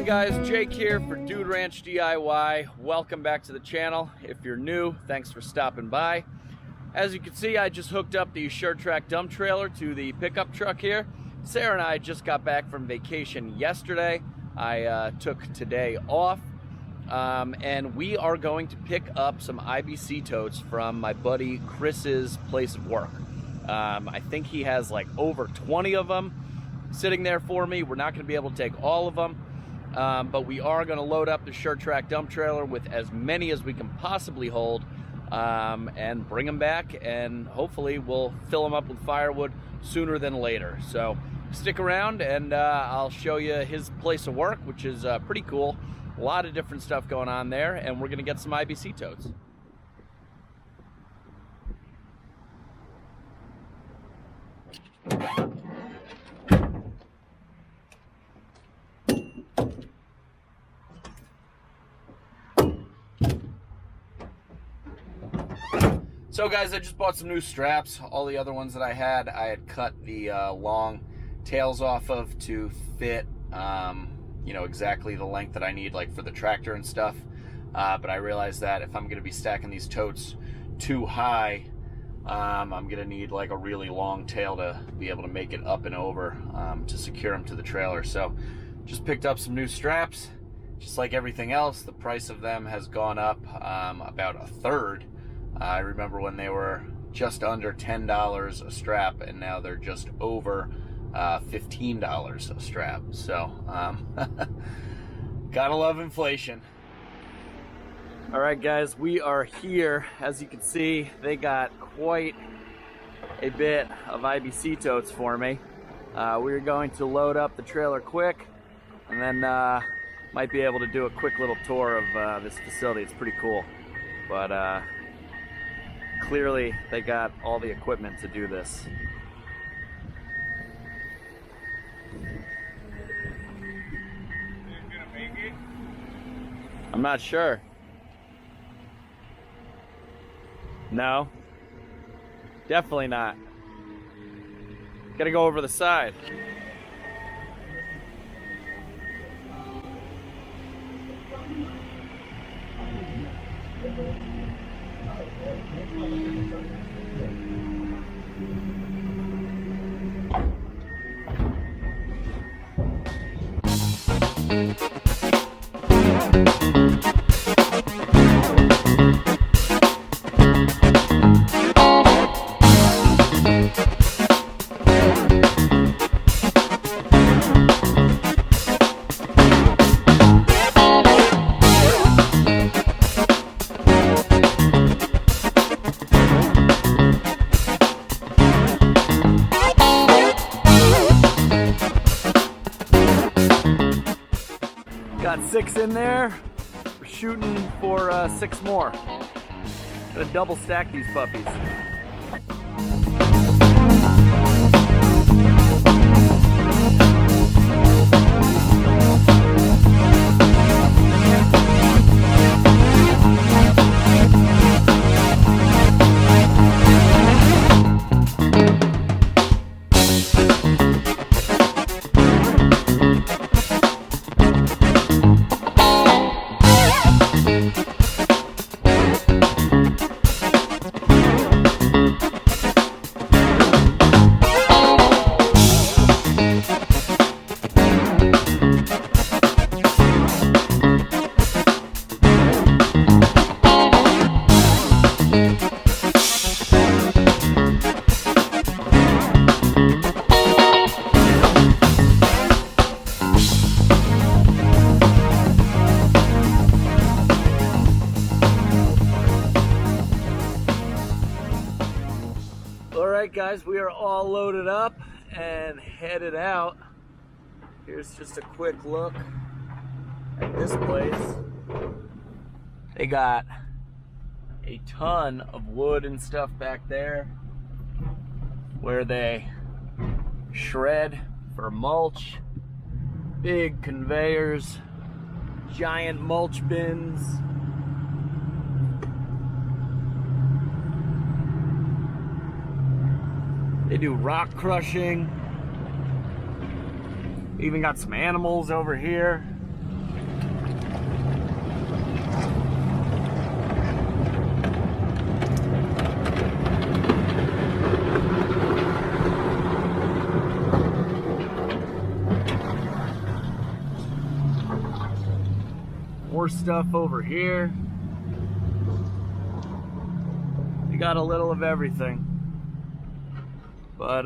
going, guys? Jake here for Dude Ranch DIY. Welcome back to the channel. If you're new, thanks for stopping by. As you can see, I just hooked up the SureTrack dump trailer to the pickup truck here. Sarah and I just got back from vacation yesterday. I took today off, and we are going to pick up some IBC totes from my buddy Chris's place of work. I think he has like over 20 of them sitting there for me. We're not going to be able to take all of them, but we are going to load up the SureTrack dump trailer with as many as we can possibly hold, and bring them back, and hopefully we'll fill them up with firewood sooner than later. So stick around and I'll show you his place of work, which is pretty cool. A lot of different stuff going on there, and we're going to get some IBC totes. So guys, I just bought some new straps. All the other ones that I had cut the long tails off of to fit, you know, exactly the length that I need, like for the tractor and stuff. But I realized that if I'm going to be stacking these totes too high, I'm going to need like a really long tail to be able to make it up and over to secure them to the trailer. So just picked up some new straps. Just like everything else, the price of them has gone up about a third. I remember when they were just under $10 a strap, and now they're just over $15 a strap. So gotta love inflation. All right, guys, we are here. As you can see, they got quite a bit of IBC totes for me. We're going to load up the trailer quick, and then might be able to do a quick little tour of this facility. It's pretty cool, but clearly they got all the equipment to do this. I'm not sure. No, definitely not. Gotta go over the side. Got 6 in there. We're shooting for 6 more. Gonna double stack these puppies. Alright guys, we are all loaded up and headed out. Here's just a quick look at this place. They got a ton of wood and stuff back there where they shred for mulch. Big conveyors, giant mulch bins. They do rock crushing. Even got some animals over here. more stuff over here. We got a little of everything. But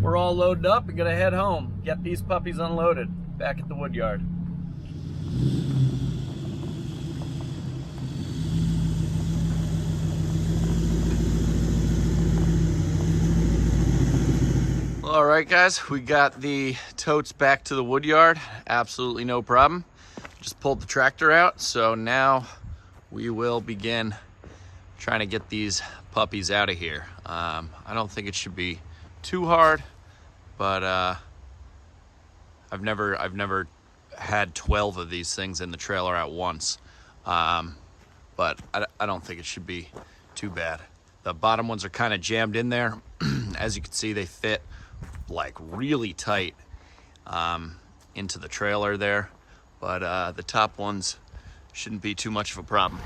we're all loaded up and gonna head home. Get these puppies unloaded back at the wood yard. All right, guys, we got the totes back to the wood yard. Absolutely no problem. Just pulled the tractor out, so now we will begin trying to get these puppies out of here. I don't think it should be too hard, but I've never had 12 of these things in the trailer at once. But I don't think it should be too bad. The bottom ones are kind of jammed in there. As you can see, they fit like really tight into the trailer there, but the top ones shouldn't be too much of a problem.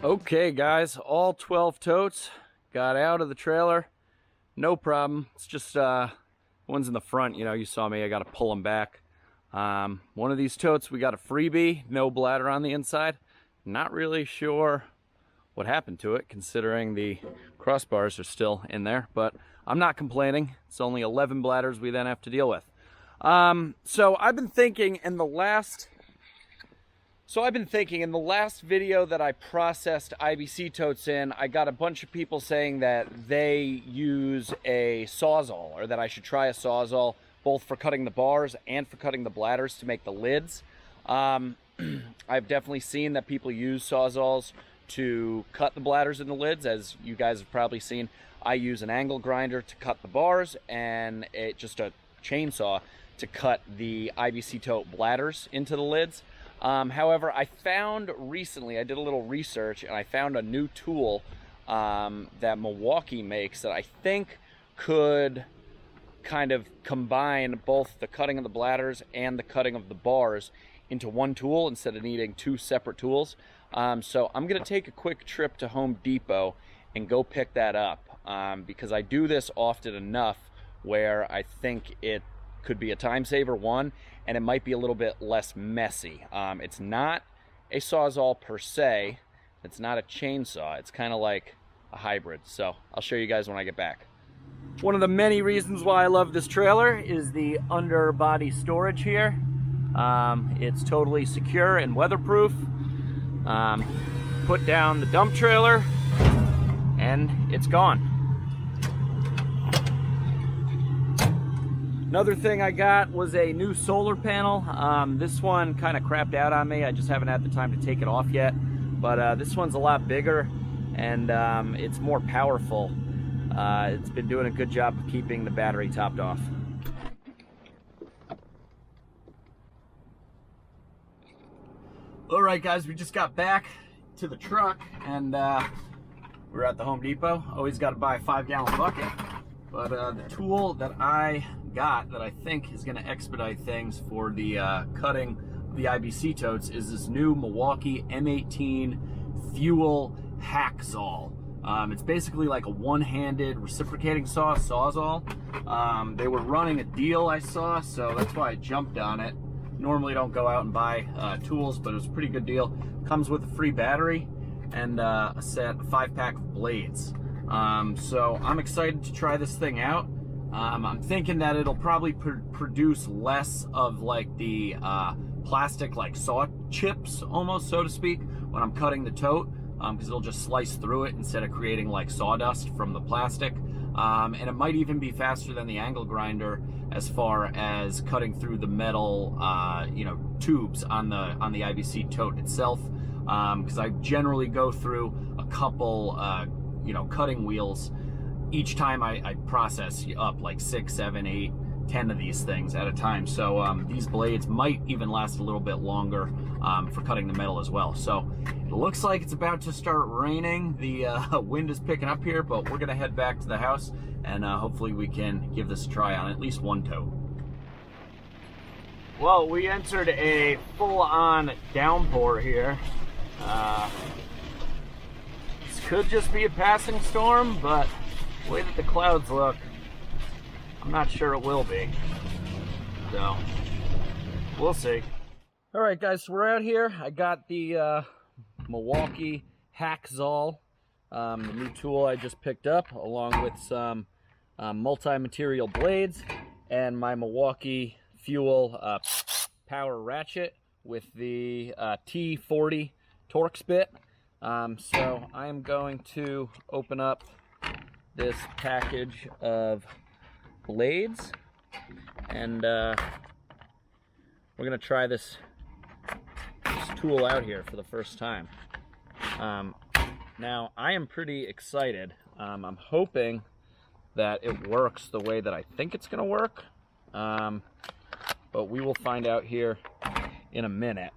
Okay guys, all 12 totes got out of the trailer, no problem. It's just one's in the front, you know, you saw me, I got to pull them back. One of these totes we got a freebie, no bladder on the inside. Not really sure what happened to it considering the crossbars are still in there, but I'm not complaining. It's only 11 bladders we then have to deal with. So I've been thinking in the last video that I processed IBC totes in, I got a bunch of people saying that they use a Sawzall, or that I should try a Sawzall, both for cutting the bars and for cutting the bladders to make the lids. I've definitely seen that people use Sawzalls to cut the bladders and the lids. As you guys have probably seen, I use an angle grinder to cut the bars and just a chainsaw to cut the IBC tote bladders into the lids. However, I found recently, I did a little research, and I found a new tool that Milwaukee makes that I think could kind of combine both the cutting of the bladders and the cutting of the bars into one tool instead of needing two separate tools. So I'm going to take a quick trip to Home Depot and go pick that up because I do this often enough where I think it could be a time saver, one, and it might be a little bit less messy. It's not a Sawzall per se. It's not a chainsaw. It's kind of like a hybrid. So I'll show you guys when I get back. One of the many reasons why I love this trailer is the underbody storage here. It's totally secure and weatherproof. Put down the dump trailer and it's gone. Another thing I got was a new solar panel. This one kind of crapped out on me. I just haven't had the time to take it off yet. But this one's a lot bigger and it's more powerful. It's been doing a good job of keeping the battery topped off. All right, guys, we just got back to the truck, and we're at the Home Depot. Always got to buy a 5-gallon bucket. But the tool that I got that I think is going to expedite things for the cutting the IBC totes is this new Milwaukee M18 Fuel Hackzall. It's basically like a one-handed reciprocating sawzall. They were running a deal, I saw, so that's why I jumped on it. Normally don't go out and buy tools, but it was a pretty good deal. Comes with a free battery and a 5-pack of blades. So I'm excited to try this thing out. I'm thinking that it'll probably produce less of like the plastic like saw chips almost, so to speak, when I'm cutting the tote, because it'll just slice through it instead of creating like sawdust from the plastic. And it might even be faster than the angle grinder as far as cutting through the metal tubes on the IBC tote itself, because I generally go through a couple cutting wheels each time I process up like 6, 7, 8, 10 of these things at a time. So these blades might even last a little bit longer for cutting the metal as well. So it looks like it's about to start raining. The wind is picking up here, but we're gonna head back to the house and hopefully we can give this a try on at least one tote. Well, we entered a full-on downpour here. This could just be a passing storm, but the way that the clouds look, I'm not sure it will be. So, we'll see. All right, guys, so we're out here. I got the Milwaukee Hackzall, the new tool I just picked up, along with some multi-material blades and my Milwaukee Fuel power ratchet with the T40 Torx bit. So I am going to open up this package of blades, and we're gonna try this tool out here for the first time. Now I am pretty excited. I'm hoping that it works the way that I think it's gonna work, but we will find out here in a minute.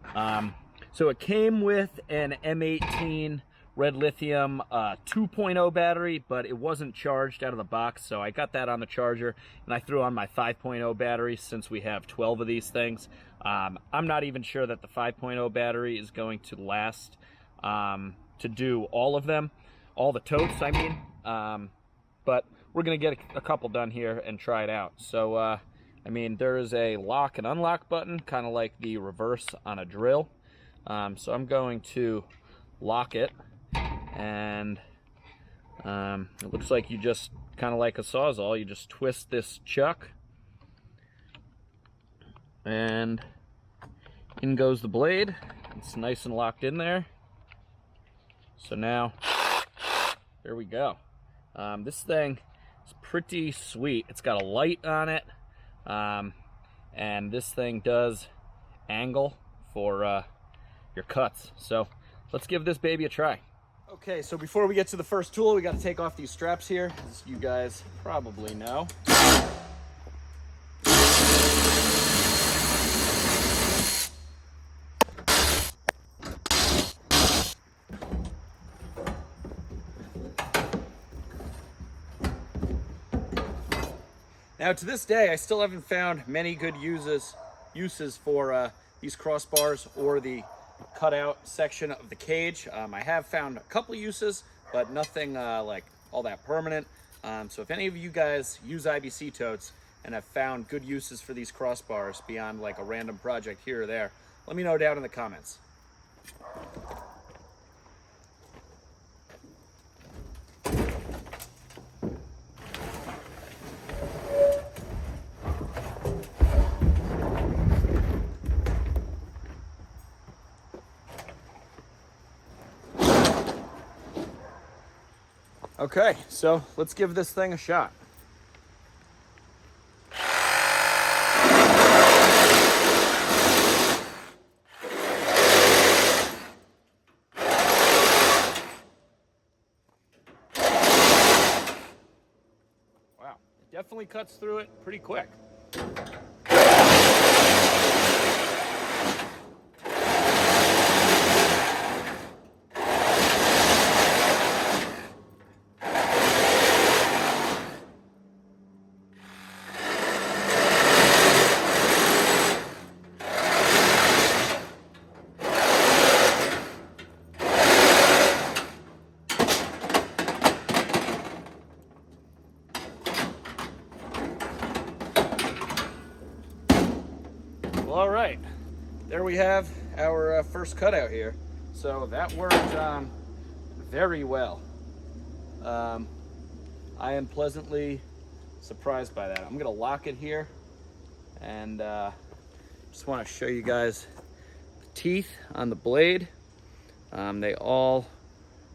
So it came with an M18 red lithium 2.0 battery, but it wasn't charged out of the box, so I got that on the charger, and I threw on my 5.0 battery since we have 12 of these things. I'm not even sure that the 5.0 battery is going to last to do all of them, all the totes, I mean. But we're going to get a couple done here and try it out. So, I mean, there is a lock and unlock button, kind of like the reverse on a drill. So I'm going to lock it, and it looks like you just, kind of like a sawzall, you just twist this chuck, and in goes the blade. It's nice and locked in there. So now, there we go. This thing is pretty sweet. It's got a light on it, and this thing does angle for your cuts. So let's give this baby a try. Okay, so before we get to the first tool, we got to take off these straps here, as you guys probably know. Now, to this day, I still haven't found many good uses for these crossbars or the cutout section of the cage. I have found a couple uses, but nothing like all that permanent. So if any of you guys use IBC totes and have found good uses for these crossbars beyond like a random project here or there, let me know down in the comments. Okay, so let's give this thing a shot. Wow, it definitely cuts through it pretty quick. Well, all right, there we have our first cutout here. So that worked very well. I am pleasantly surprised by that. I'm gonna lock it here, and just want to show you guys the teeth on the blade. They all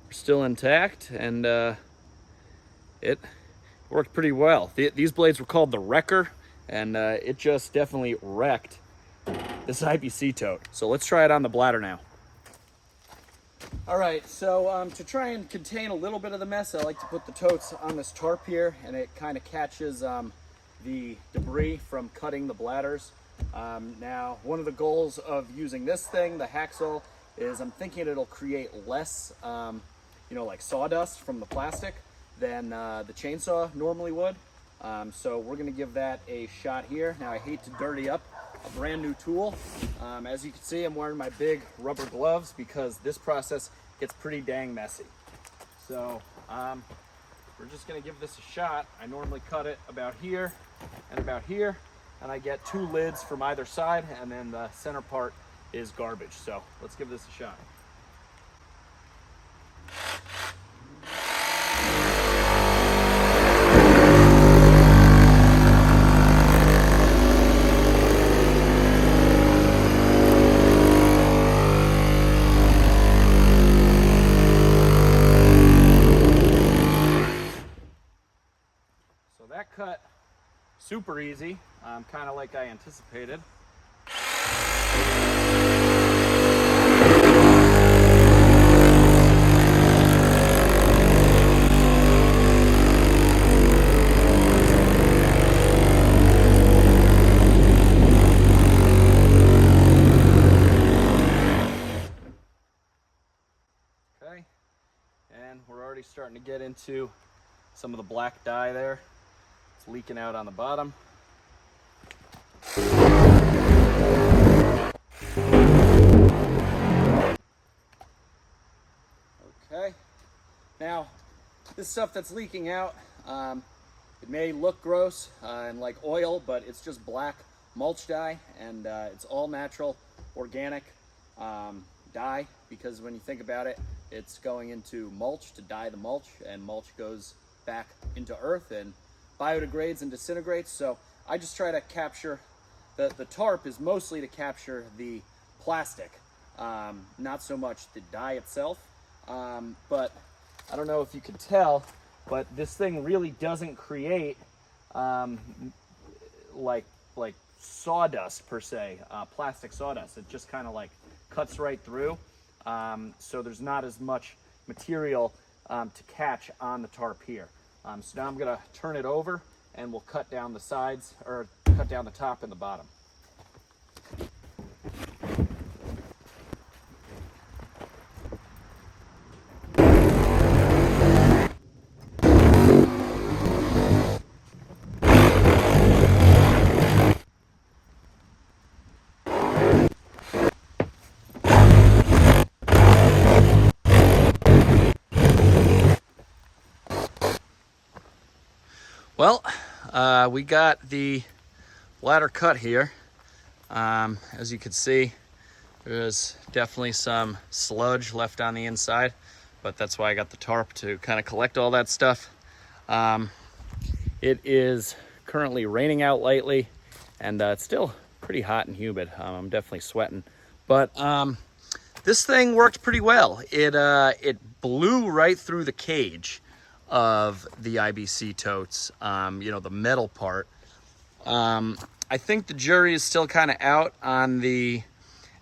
are still intact, and it worked pretty well. These blades were called the Wrecker, and it just definitely wrecked this IBC tote. So let's try it on the bladder now. All right, so to try and contain a little bit of the mess, I like to put the totes on this tarp here, and it kind of catches the debris from cutting the bladders. Now, one of the goals of using this thing, the Hackzall, is I'm thinking it'll create less, like sawdust from the plastic than the chainsaw normally would. So we're gonna give that a shot here. Now, I hate to dirty up a brand new tool. As you can see, I'm wearing my big rubber gloves because this process gets pretty dang messy. So we're just gonna give this a shot. I normally cut it about here and about here, and I get 2 lids from either side, and then the center part is garbage. So let's give this a shot. That cut super easy, kind of like I anticipated. Okay, and we're already starting to get into some of the black dye there. It's leaking out on the bottom. Okay, now this stuff that's leaking out, it may look gross and like oil, but it's just black mulch dye, and it's all natural, organic dye, because when you think about it, it's going into mulch to dye the mulch, and mulch goes back into earth and biodegrades and disintegrates. So I just try to capture, the tarp is mostly to capture the plastic, not so much the dye itself. But I don't know if you can tell, but this thing really doesn't create like sawdust per se, plastic sawdust. It just kind of like cuts right through. So there's not as much material to catch on the tarp here. So now I'm gonna turn it over, and we'll cut down the sides, or cut down the top and the bottom. Well, we got the ladder cut here. As you can see, there's definitely some sludge left on the inside, but that's why I got the tarp, to kind of collect all that stuff. It is currently raining out lately, and it's still pretty hot and humid. I'm definitely sweating, but this thing worked pretty well. It blew right through the cage of the IBC totes, the metal part. I think the jury is still kind of out on the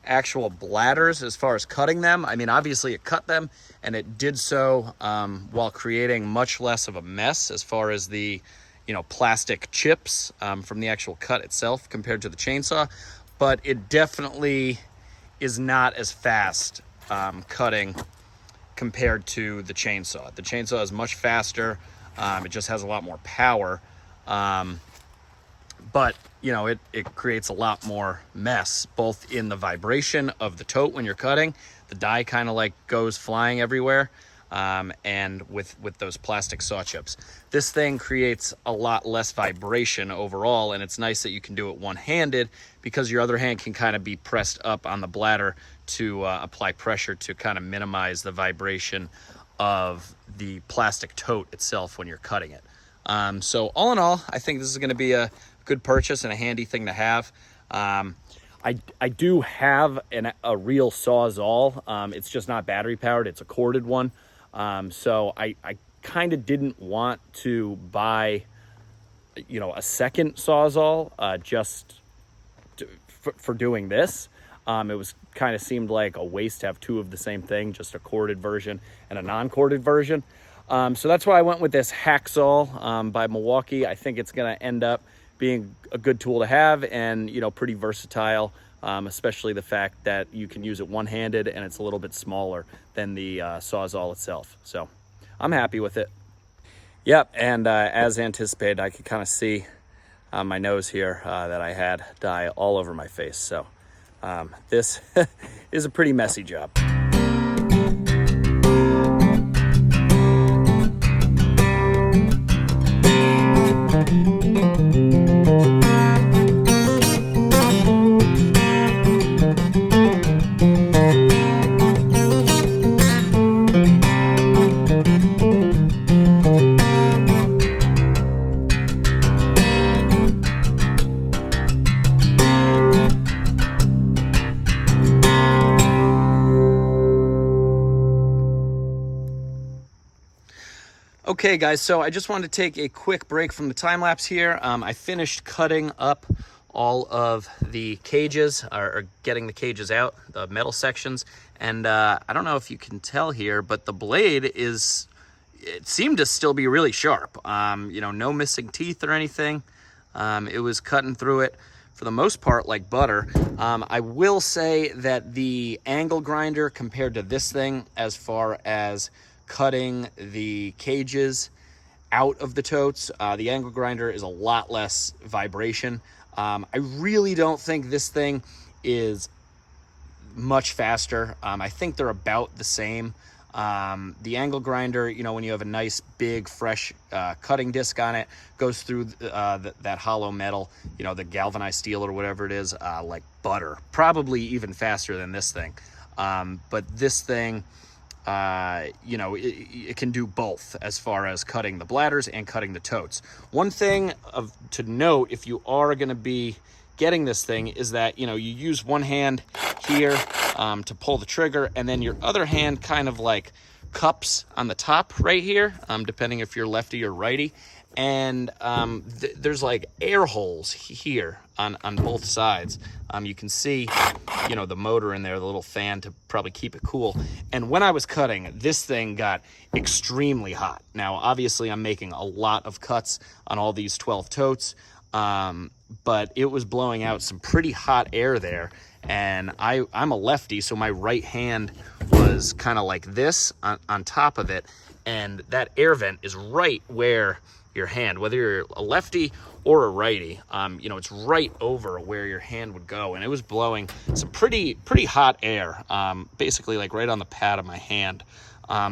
actual bladders as far as cutting them. I mean, obviously it cut them, and it did so while creating much less of a mess as far as the plastic chips from the actual cut itself compared to the chainsaw. But it definitely is not as fast cutting compared to the chainsaw. The chainsaw is much faster. It just has a lot more power. But it creates a lot more mess, both in the vibration of the tote when you're cutting. The dye kind of like goes flying everywhere. and with those plastic saw chips. This thing creates a lot less vibration overall, and it's nice that you can do it one-handed because your other hand can kind of be pressed up on the bladder to apply pressure to kind of minimize the vibration of the plastic tote itself when you're cutting it. So all in all, I think this is going to be a good purchase and a handy thing to have. I do have a real Sawzall. It's just not battery powered. It's a corded one. So I kind of didn't want to buy, a second Sawzall for doing this. It was kind of seemed like a waste to have two of the same thing, just a corded version and a non-corded version. So that's why I went with this Hackzall by Milwaukee. I think it's going to end up being a good tool to have and, pretty versatile, especially the fact that you can use it one-handed and it's a little bit smaller than the Sawzall itself. So I'm happy with it. Yep, and as anticipated, I could kind of see on my nose here that I had dye all over my face. So this is a pretty messy job. Okay guys, so I just wanted to take a quick break from the time lapse here. I finished cutting up all of the cages, or getting the cages out, the metal sections, and I don't know if you can tell here, but the blade it seemed to still be really sharp. No missing teeth or anything. It was cutting through it for the most part like butter. I will say that the angle grinder compared to this thing, as far as cutting the cages out of the totes, the angle grinder is a lot less vibration. I really don't think this thing is much faster. I think they're about the same. The angle grinder, when you have a nice big fresh cutting disc on it, goes through that hollow metal, the galvanized steel or whatever it is, like butter, probably even faster than this thing. But this thing, it can do both as far as cutting the bladders and cutting the totes. One thing to note, if you are going to be getting this thing, is that, you use one hand here to pull the trigger, and then your other hand kind of like cups on the top right here, depending if you're lefty or righty. And there's like air holes here on both sides. You can see, the motor in there, the little fan to probably keep it cool. And when I was cutting, this thing got extremely hot. Now, obviously, I'm making a lot of cuts on all these 12 totes, but it was blowing out some pretty hot air there. And I'm a lefty, so my right hand was kind of like this on top of it. And that air vent is right where your hand, whether you're a lefty or a righty, it's right over where your hand would go. And it was blowing some pretty hot air, basically like right on the pad of my hand.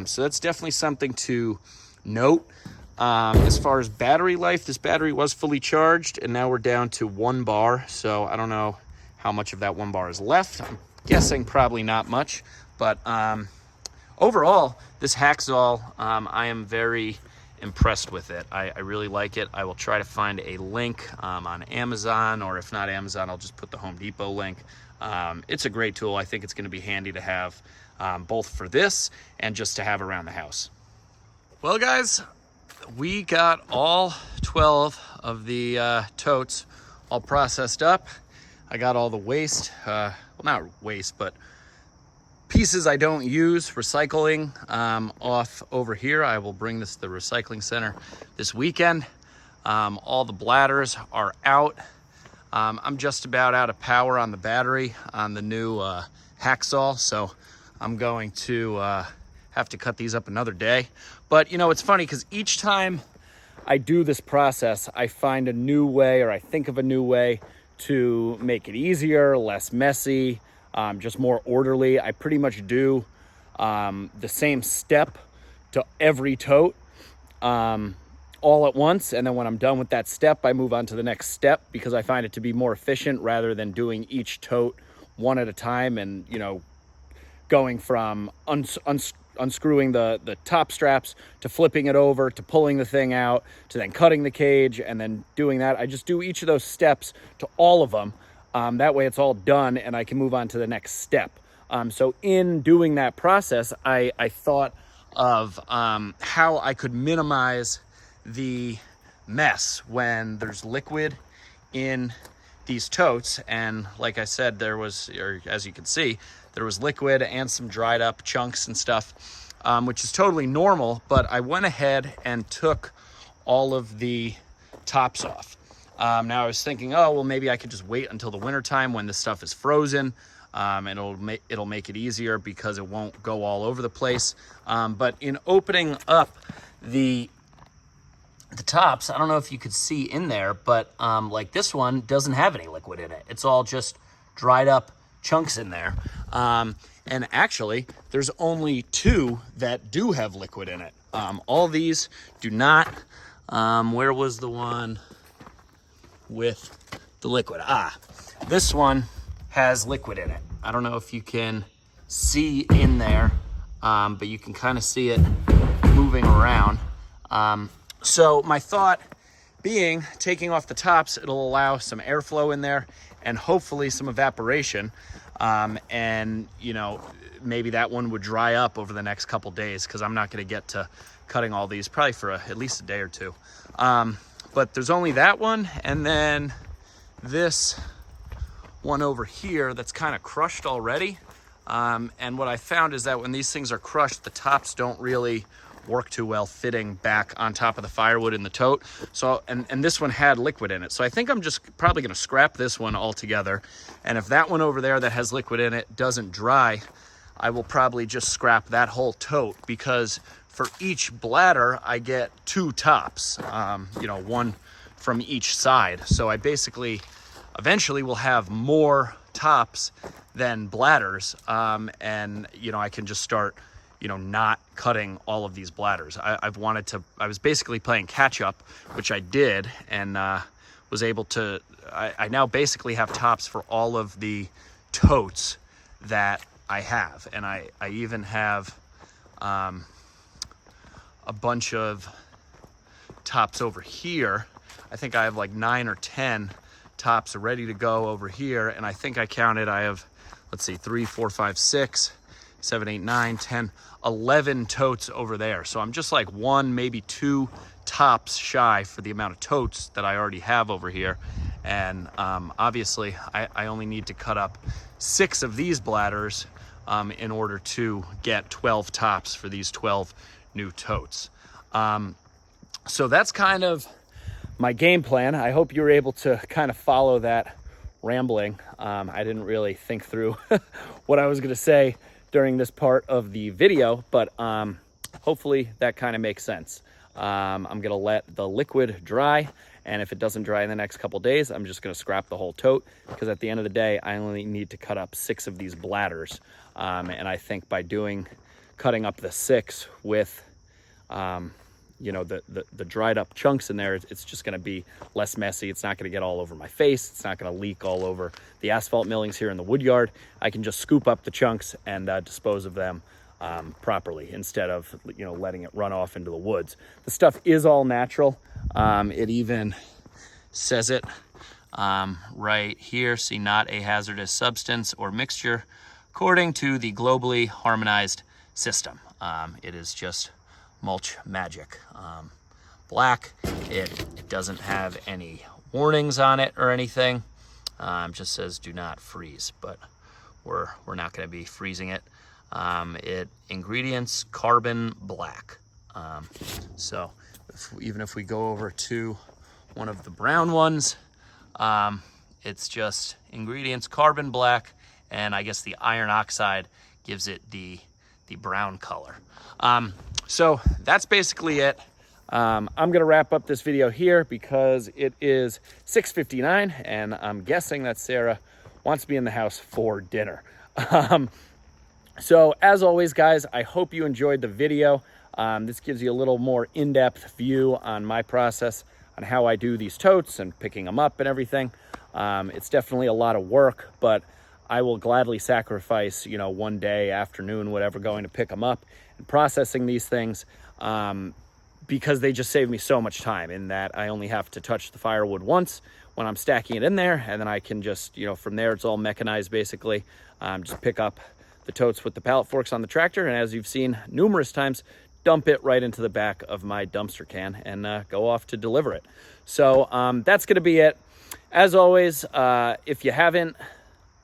So that's definitely something to note. As far as battery life, this battery was fully charged, and now we're down to 1 bar. So I don't know how much of that 1 bar is left. I'm guessing probably not much, but overall, this Hackzall, I am very impressed with it. I really like it. I will try to find a link on Amazon, or if not Amazon, I'll just put the Home Depot link. It's a great tool. I think it's going to be handy to have, both for this and just to have around the house. Well guys, we got all 12 of the totes all processed up. I got all the waste, well, not waste, but pieces I don't use, recycling, off over here. I will bring this to the recycling center this weekend. All the bladders are out. I'm just about out of power on the battery on the new Hackzall, so I'm going to have to cut these up another day. But it's funny because each time I do this process, I find a new way, or I think of a new way to make it easier, less messy, just more orderly. I pretty much do the same step to every tote all at once. And then when I'm done with that step, I move on to the next step because I find it to be more efficient rather than doing each tote one at a time and, you know, going from unscrewing the top straps to flipping it over to pulling the thing out to then cutting the cage and then doing that. I just do each of those steps to all of them. That way it's all done and I can move on to the next step. So in doing that process, I thought of how I could minimize the mess when there's liquid in these totes. And like I said, there was, or as you can see, there was liquid and some dried up chunks and stuff, which is totally normal, but I went ahead and took all of the tops off. Now I was thinking, oh, well, maybe I could just wait until the winter time when this stuff is frozen, and it'll make it easier because it won't go all over the place. But in opening up the tops, I don't know if you could see in there, but like this one doesn't have any liquid in it. It's all just dried up chunks in there. And actually, there's only 2 that do have liquid in it. All these do not. Where was the one with the liquid? This one has liquid in it. I don't know if you can see in there, but you can kind of see it moving around. So my thought being, taking off the tops, it'll allow some airflow in there and hopefully some evaporation. And, you know, maybe that one would dry up over the next couple days because I'm not going to get to cutting all these probably for at least a day or 2. But there's only that one, and then this one over here that's kind of crushed already. And what I found is that when these things are crushed, the tops don't really work too well fitting back on top of the firewood in the tote. So, and this one had liquid in it. So I think I'm just probably gonna scrap this one altogether. And if that one over there that has liquid in it doesn't dry, I will probably just scrap that whole tote, because for each bladder, I get 2 tops, you know, 1 from each side. So I basically eventually will have more tops than bladders. And, you know, I can just start, you know, not cutting all of these bladders. I was basically playing catch up, which I did, and was able to, I now basically have tops for all of the totes that I have. And I even have a bunch of tops over here. I think I have like 9 or 10 tops ready to go over here. And I think I counted, I have, let's see, 3, 4, 5, 6, 7, 8, 9, 10, 11 totes over there. So I'm just like 1, maybe 2 tops shy for the amount of totes that I already have over here. And obviously I only need to cut up 6 of these bladders in order to get 12 tops for these 12 new totes. So that's kind of my game plan. I hope you were able to kind of follow that rambling. I didn't really think through what I was going to say during this part of the video, but hopefully that kind of makes sense. I'm going to let the liquid dry, and if it doesn't dry in the next couple days, I'm just going to scrap the whole tote, because at the end of the day, I only need to cut up 6 of these bladders. And I think by cutting up the 6 with, you know, the dried up chunks in there, it's just going to be less messy. It's not going to get all over my face. It's not going to leak all over the asphalt millings here in the woodyard. I can just scoop up the chunks and dispose of them properly, instead of, you know, letting it run off into the woods. The stuff is all natural. It even says it right here. See, not a hazardous substance or mixture according to the globally harmonized system. It is just mulch magic. Black, it doesn't have any warnings on it or anything. Just says do not freeze, but we're not going to be freezing it. Ingredients, carbon black. So even if we go over to one of the brown ones, it's just ingredients, carbon black, and I guess the iron oxide gives it the brown color. So that's basically it. I'm gonna wrap up this video here because it is 6:59 and I'm guessing that Sarah wants to be in the house for dinner. So as always, guys, I hope you enjoyed the video. This gives you a little more in-depth view on my process on how I do these totes and picking them up and everything. It's definitely a lot of work, but I will gladly sacrifice, you know, one day, afternoon, whatever, going to pick them up and processing these things, because they just save me so much time in that I only have to touch the firewood once when I'm stacking it in there, and then I can just, you know, from there it's all mechanized basically. Just pick up the totes with the pallet forks on the tractor, and as you've seen numerous times, dump it right into the back of my dumpster can and go off to deliver it. So that's going to be it. As always, if you haven't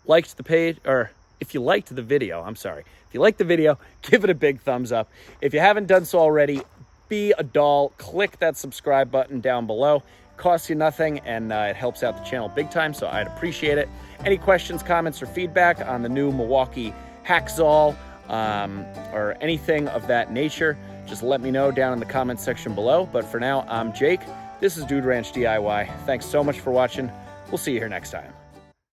liked the page, or if you liked the video, I'm sorry, if you liked the video, give it a big thumbs up. If you haven't done so already, be a doll, click that subscribe button down below. It costs you nothing, and it helps out the channel big time, so I'd appreciate it. Any questions, comments, or feedback on the new Milwaukee Hackzall, or anything of that nature, just let me know down in the comments section below. But for now, I'm Jake. This is Dude Ranch DIY. Thanks so much for watching. We'll see you here next time.